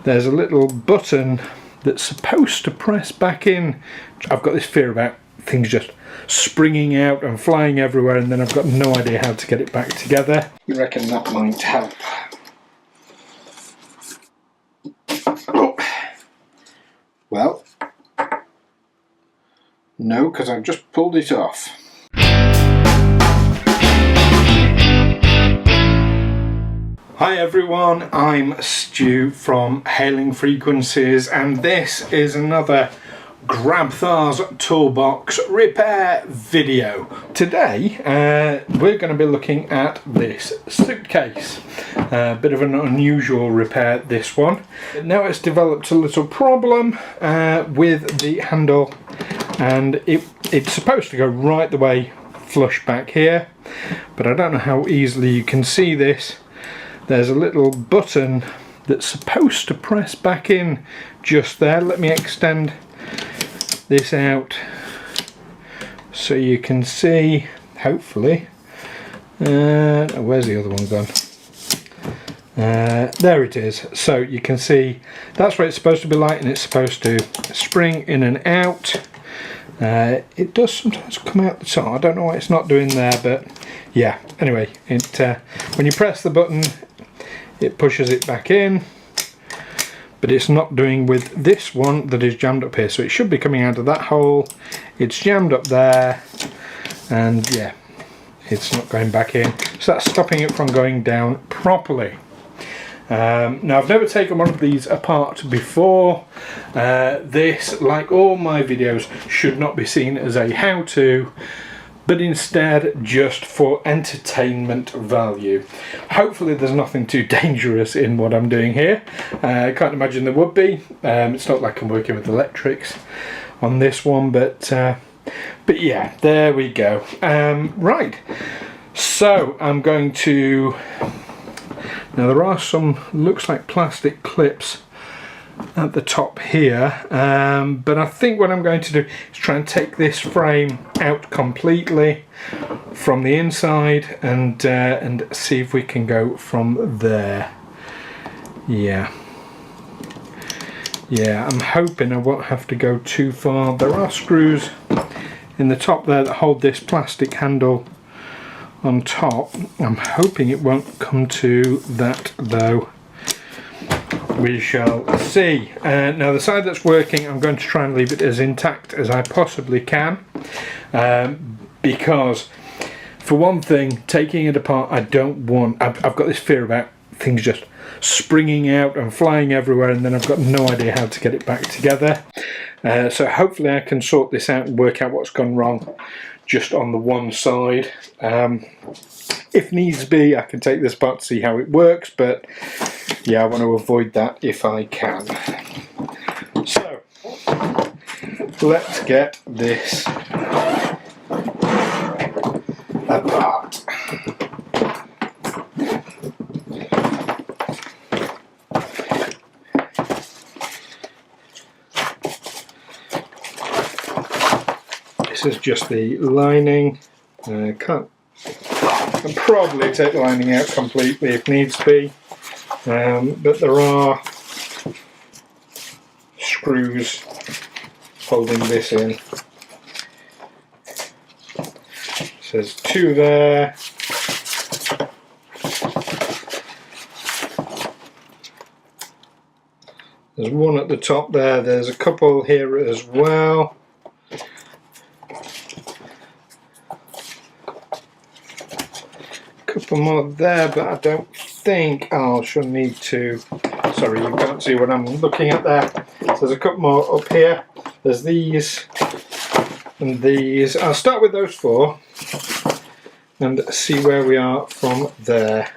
there's a little button that's supposed to press back in. I've got this fear about things just springing out and flying everywhere, and then I've got no idea how to get it back together. You reckon that might help? Oh. Well, no, because I've just pulled it off. Hi everyone, I'm Stu from Hailing Frequencies, and this is another Grabthar's Toolbox repair video. Today we're going to be looking at this suitcase. A bit of an unusual repair, this one. Now it's developed a little problem with the handle, and it's supposed to go right the way flush back here, but I don't know how easily you can see this. There's a little button that's supposed to press back in just there. Let me extend this out so you can see, hopefully. Where's the other one gone? There it is. So you can see that's where it's supposed to be light, and it's supposed to spring in and out. It does sometimes come out the top. I don't know why it's not doing there, but yeah, anyway, when you press the button it pushes it back in, but it's not doing with this one that is jammed up here. So it should be coming out of that hole. It's jammed up there, and yeah, it's not going back in, so that's stopping it from going down properly. Now I've never taken one of these apart before. This, like all my videos, should not be seen as a how-to, but instead just for entertainment value. Hopefully there's nothing too dangerous in what I'm doing here. I can't imagine there would be. It's not like I'm working with electrics on this one, but yeah, there we go. Right, so I'm going to, now there are some, looks like plastic clips at the top here, but I think what I'm going to do is try and take this frame out completely from the inside and see if we can go from there. Yeah, I'm hoping I won't have to go too far. There are screws in the top there that hold this plastic handle on top. I'm hoping it won't come to that though. We shall see. Now the side that's working, I'm going to try and leave it as intact as I possibly can, because for one thing, taking it apart, I don't want, I've got this fear about things just springing out and flying everywhere, and then I've got no idea how to get it back together. So hopefully I can sort this out and work out what's gone wrong just on the one side. If needs be, I can take this apart to see how it works, but yeah, I want to avoid that if I can. So let's get this apart. This is just the lining. I can probably take the lining out completely if needs be. But there are screws holding this in. So there's two there. There's one at the top there. There's a couple here as well. Couple more there, but I don't think I shall need to. Sorry, you can't see what I'm looking at there. So there's a couple more up here. There's these and these. I'll start with those four and see where we are from there.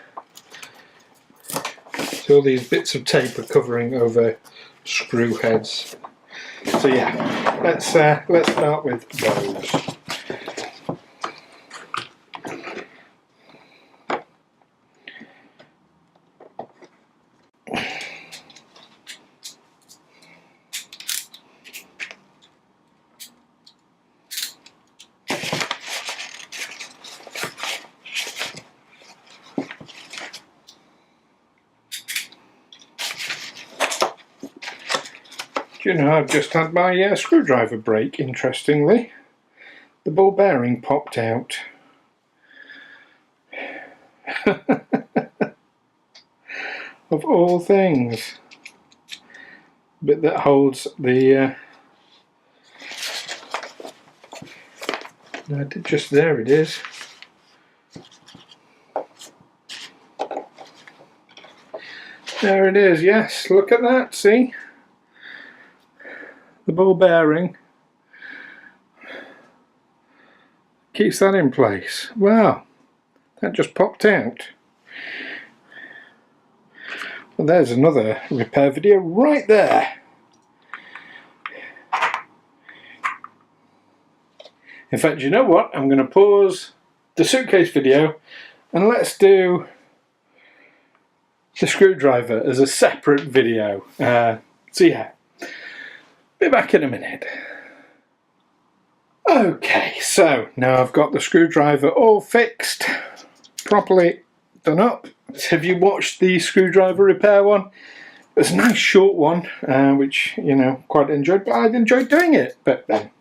So all these bits of tape are covering over screw heads. So yeah, let's start with those. Do you know, I've just had my screwdriver break, interestingly. The ball bearing popped out. Of all things. Bit that holds the there it is. There it is, yes, look at that, see? The ball bearing keeps that in place. Wow, that just popped out. Well, there's another repair video right there. In fact, you know what? I'm going to pause the suitcase video and let's do the screwdriver as a separate video. So yeah, be back in a minute. Okay, so now I've got the screwdriver all fixed, properly done up. Have you watched the screwdriver repair one? It's a nice short one, which, you know, quite enjoyed, but I've enjoyed doing it. But then,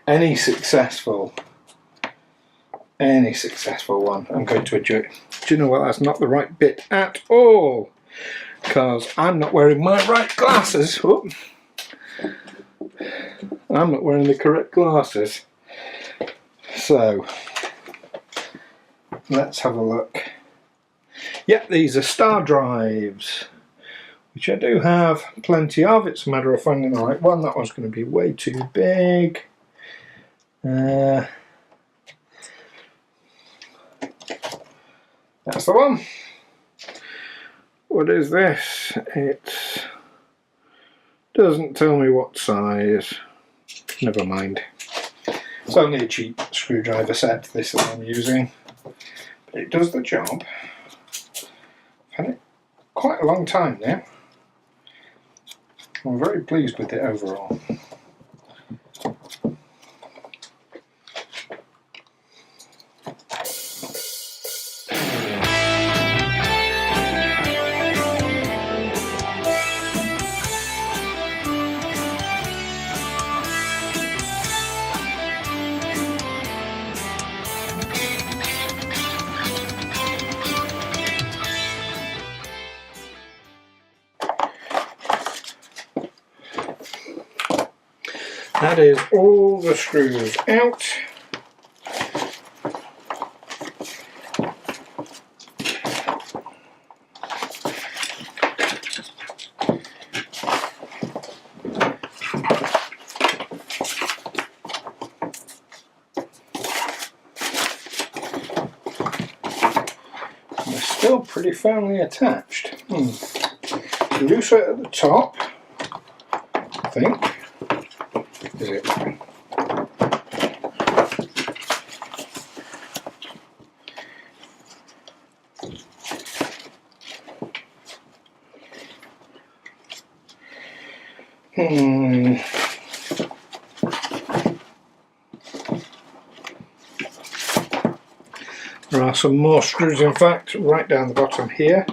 any successful one, I'm going to enjoy it. Do you know what? That's not the right bit at all, because I'm not wearing my right glasses. Oh. I'm not wearing the correct glasses. So, let's have a look. Yep, these are star drives, which I do have plenty of. It's a matter of finding the right one. That one's going to be way too big. That's the one. What is this? It doesn't tell me what size. Never mind. It's only a cheap screwdriver set, this that I'm using. But it does the job. I've had it quite a long time now. I'm very pleased with it overall. That is all the screws out. They're still pretty firmly attached. Looser at the top, I think. Is it? There are some more screws, in fact, right down the bottom here.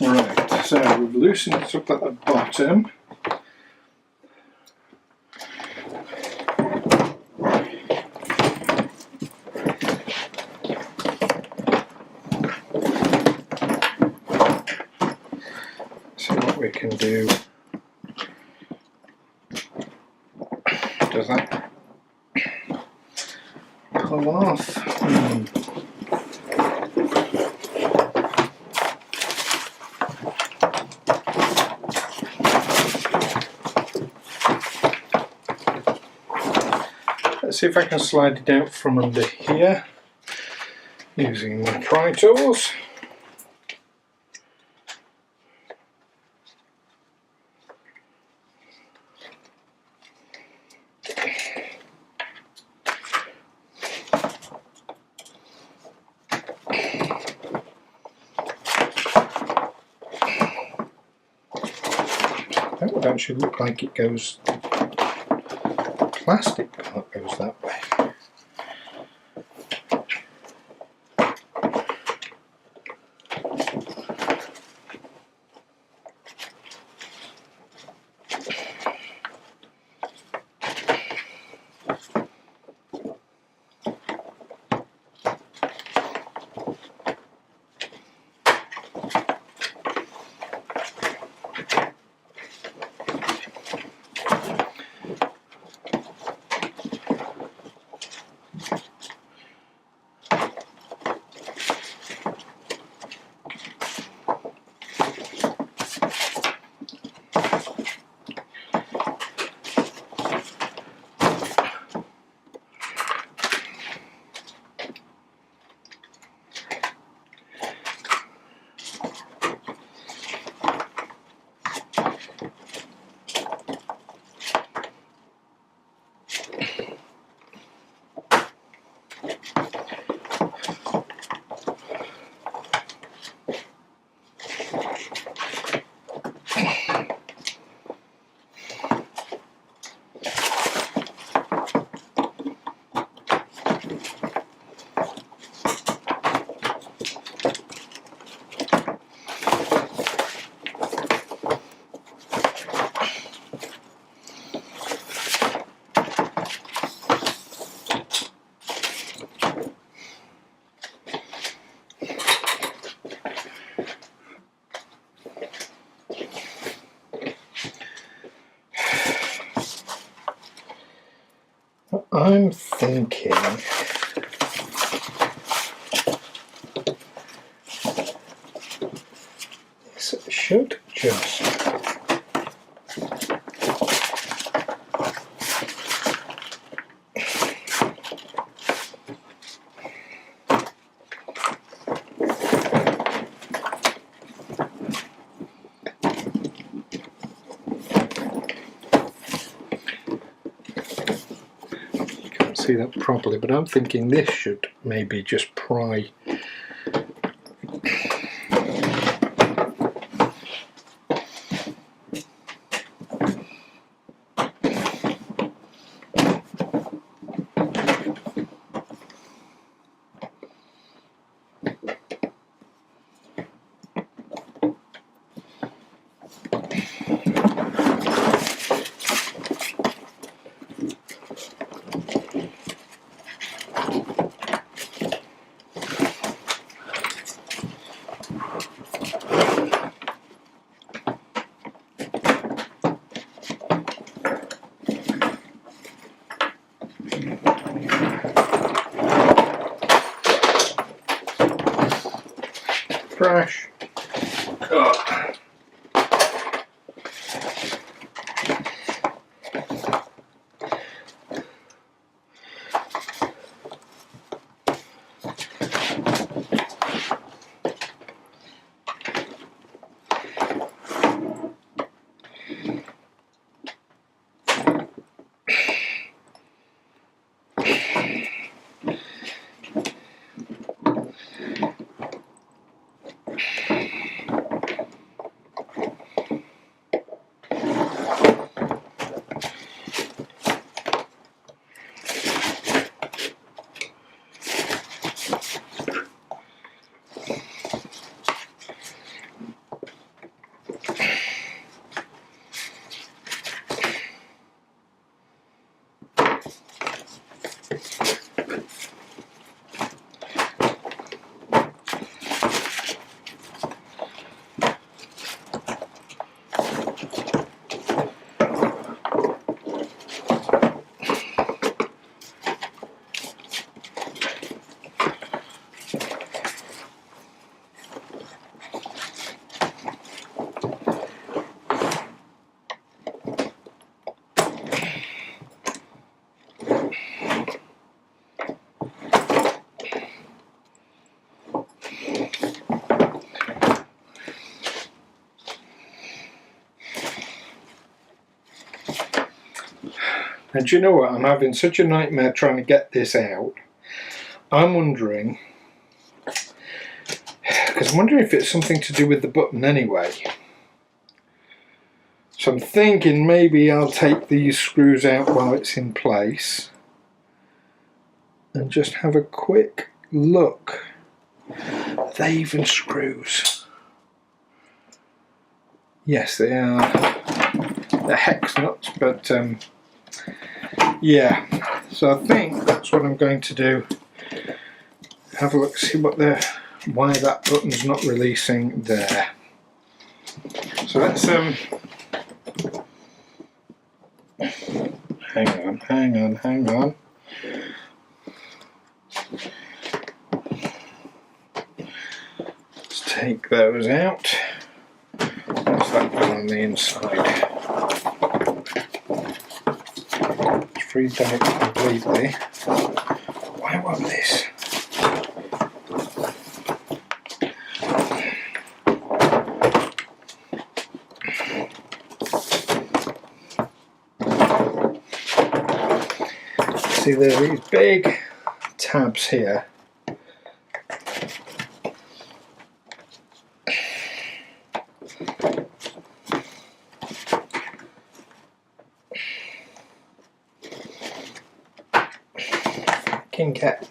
Right, so we've loosened it up at the bottom. do. Does that pull off? Let's see if I can slide it out from under here using my pry tools. That would actually look like it goes, plastic part goes that way. I'm thinking this should just see that properly, but I'm thinking this should maybe just pry. Crash. Oh. And do you know what? I'm having such a nightmare trying to get this out. I'm wondering, because I'm wondering if it's something to do with the button anyway. So I'm thinking maybe I'll take these screws out while it's in place and just have a quick look. Are they even screws? Yes, they are. They're hex nuts, but yeah. So I think that's what I'm going to do. Have a look, see what why that button's not releasing there. So let's hang on. Let's take those out. What's that one on the inside? Freed them up completely. Why won't this? See, there's these big tabs here. Can get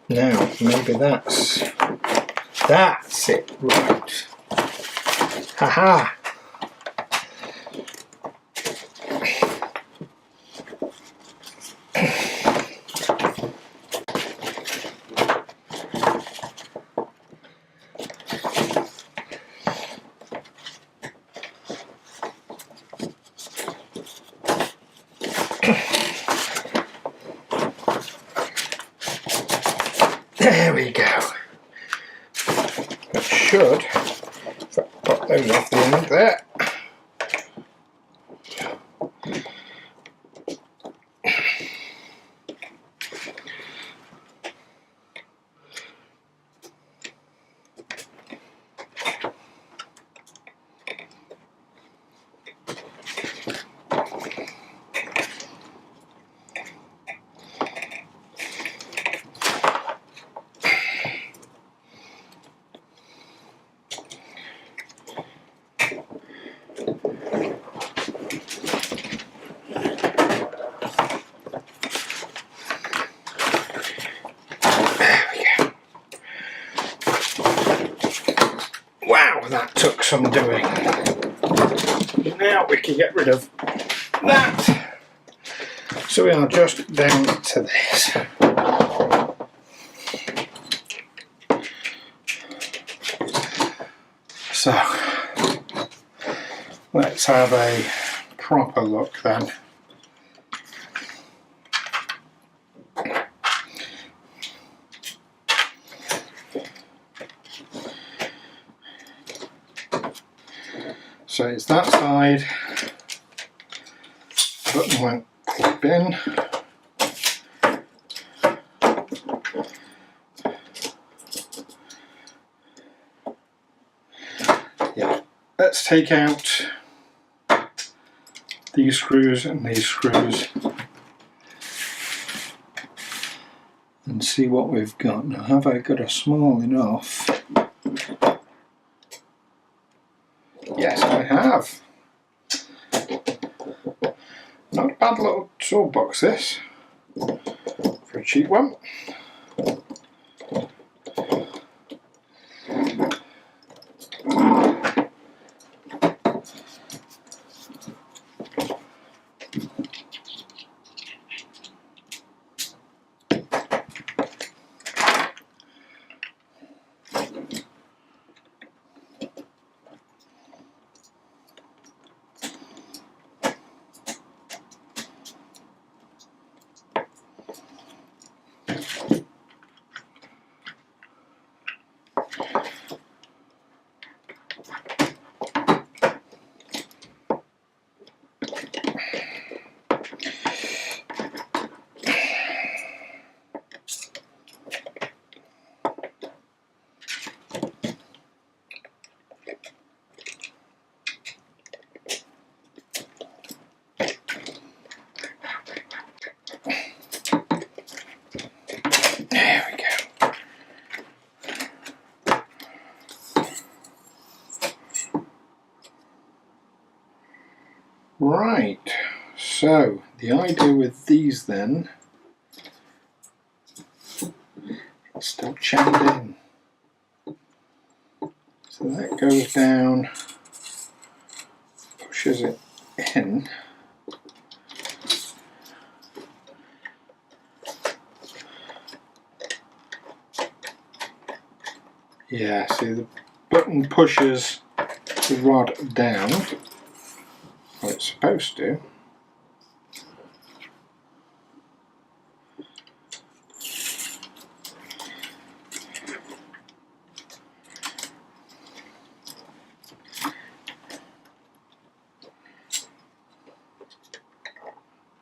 now maybe that's it, right? Haha. There we go. That should, if I pop those off the end there. Wow, that took some doing. Now we can get rid of that. So we are just down to this. So let's have a proper look then. So it's that side, button won't clip in. Yeah, let's take out these screws and these screws and see what we've got. Now, have I got a small enough? Yes, I have. Not a bad little toolbox this, for a cheap one. Right, so the idea with these then, it's still chained in. So that goes down, pushes it in. Yeah, see the button pushes the rod down, well it's supposed to.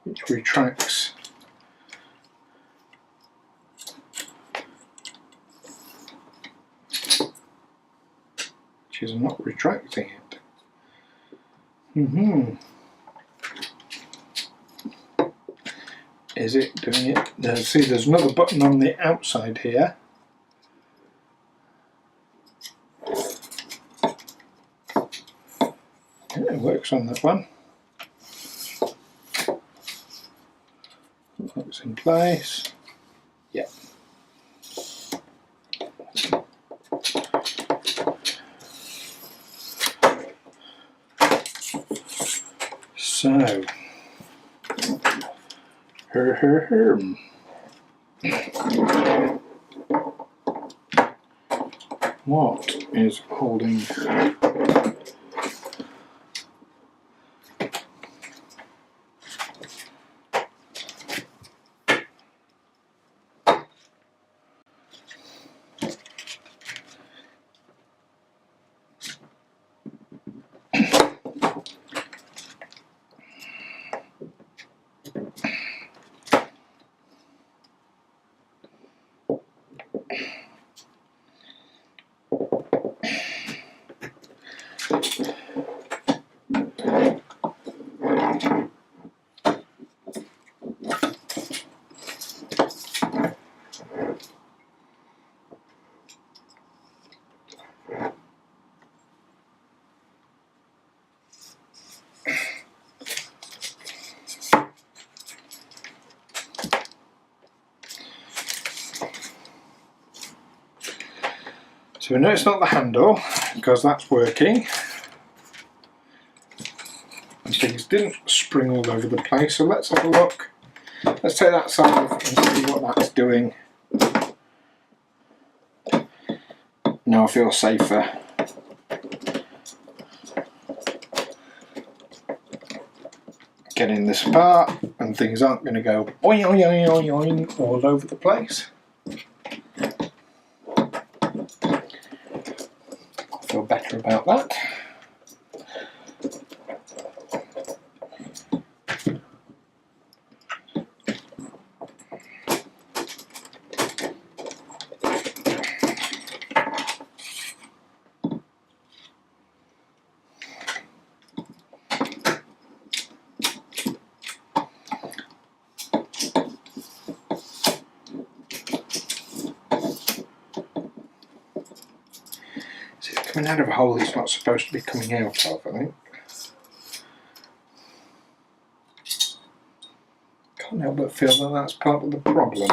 Which retracts which is not retracting it. Is it doing it? See, there's another button on the outside here. Yeah, it works on that one. Locks in place. Yeah. So, what is holding? So we know it's not the handle because that's working. And things didn't spring all over the place, so let's have a look. Let's take that side off and see what that's doing. Now I feel safer. Getting this apart, and things aren't going to go boing, boing, boing, boing all over the place. I feel better about that. Coming out of a hole it's not supposed to be coming out of, I think. Can't help but feel that that's part of the problem.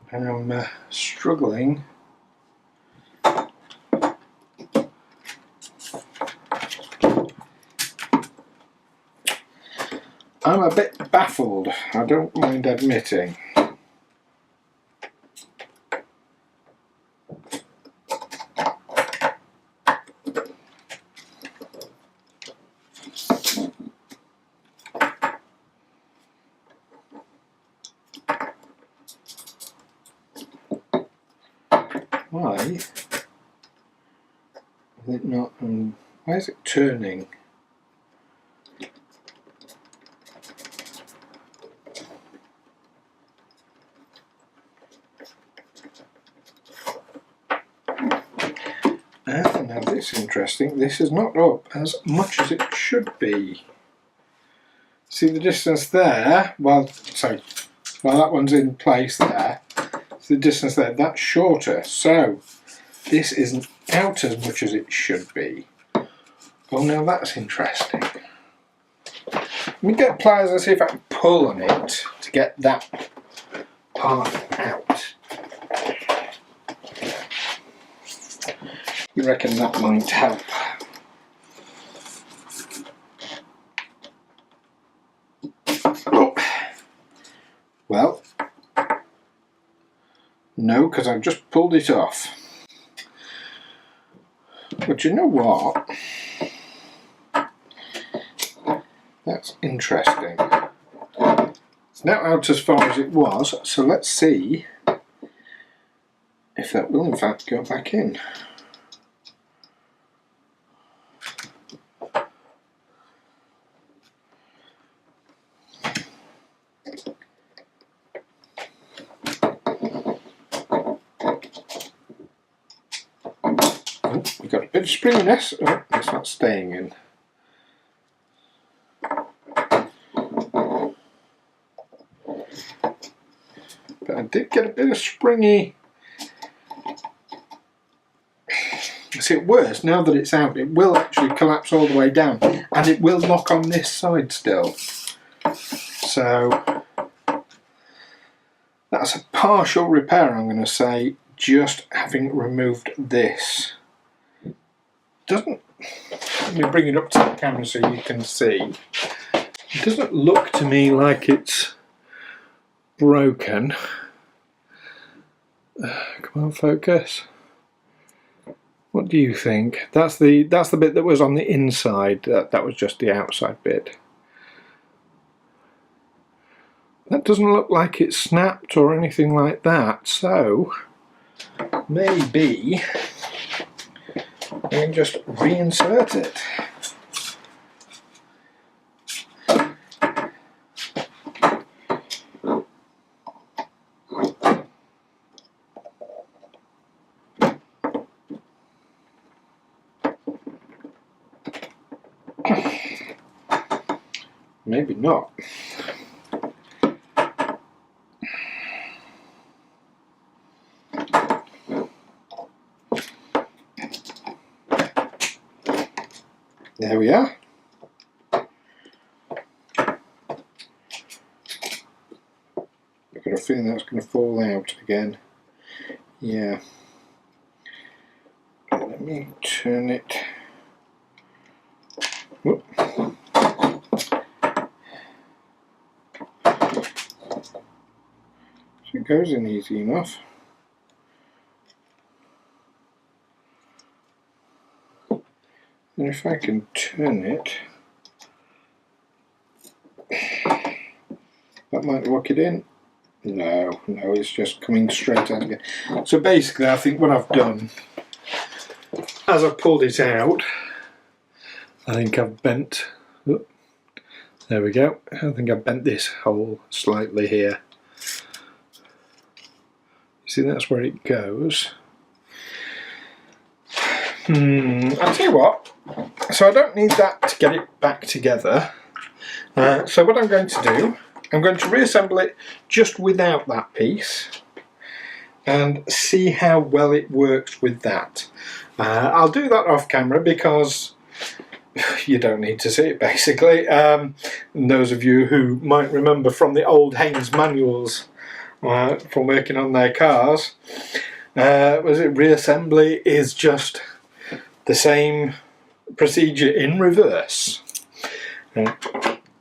And I'm struggling I'm a bit baffled, I don't mind admitting. Why is it not, why is it turning? Now this is interesting. This is not up as much as it should be. See the distance there? Well, so while that one's in place there, the distance there, that's shorter. So this isn't out as much as it should be. Well, now that's interesting. Let me get pliers and see if I can pull on it to get that part out. You reckon that might help? Oh. Well, no, because I've just pulled it off. But you know what? That's interesting. It's now out as far as it was, so let's see if that will in fact go back in. Oh, we've got a bit of springiness. Oh, it's not staying in. But I did get a bit of springy. See, worse, now that it's out, it will actually collapse all the way down, and it will lock on this side still. So that's a partial repair, I'm going to say, just having removed this. Doesn't, let me bring it up to the camera so you can see. It doesn't look to me like it's broken. Come on, focus. What do you think? That's the bit that was on the inside. That was just the outside bit. That doesn't look like it's snapped or anything like that. So maybe I can just reinsert it. Maybe not. There we are. I've got a feeling that's going to fall out again. Yeah. Let me turn it. Whoop. So it goes in easy enough. And if I can turn it, that might lock it in. No, it's just coming straight out again. So basically I think what I've done, as I've pulled it out, I think I've bent, there we go, I think I've bent this hole slightly here. You see, that's where it goes. I'll tell you what, so I don't need that to get it back together. So what I'm going to do, I'm going to reassemble it just without that piece and see how well it works with that. I'll do that off camera because you don't need to see it basically. Those of you who might remember from the old Haynes manuals from working on their cars, was it reassembly is just the same procedure in reverse.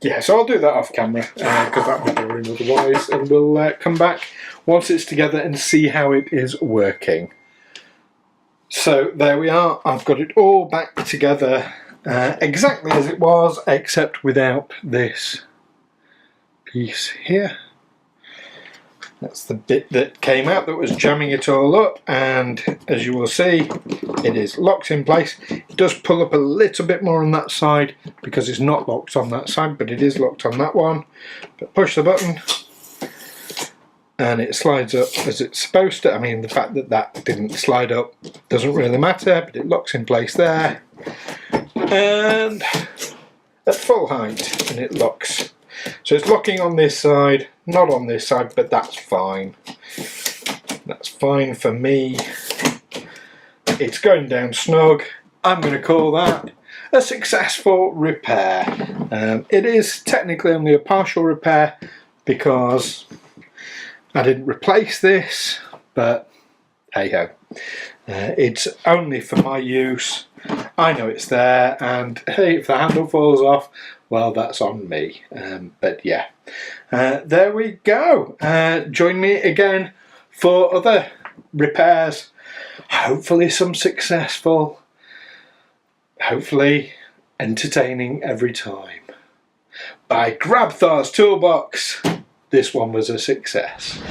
Yeah, so I'll do that off camera because that would be boring otherwise, and we'll come back once it's together and see how it is working. So there we are, I've got it all back together exactly as it was, except without this piece here. That's the bit that came out that was jamming it all up, and as you will see, it is locked in place. It does pull up a little bit more on that side because it's not locked on that side, but it is locked on that one. But push the button and it slides up as it's supposed to. I mean, the fact that that didn't slide up doesn't really matter, but it locks in place there, and at full height, and it locks. So it's locking on this side, not on this side, but that's fine. That's fine for me. It's going down snug. I'm going to call that a successful repair. It is technically only a partial repair because I didn't replace this, but hey ho. It's only for my use. I know it's there, and hey, if the handle falls off, well, that's on me. But yeah, there we go. Join me again for other repairs. Hopefully some successful. Hopefully entertaining every time. By Grabthar's Toolbox. This one was a success.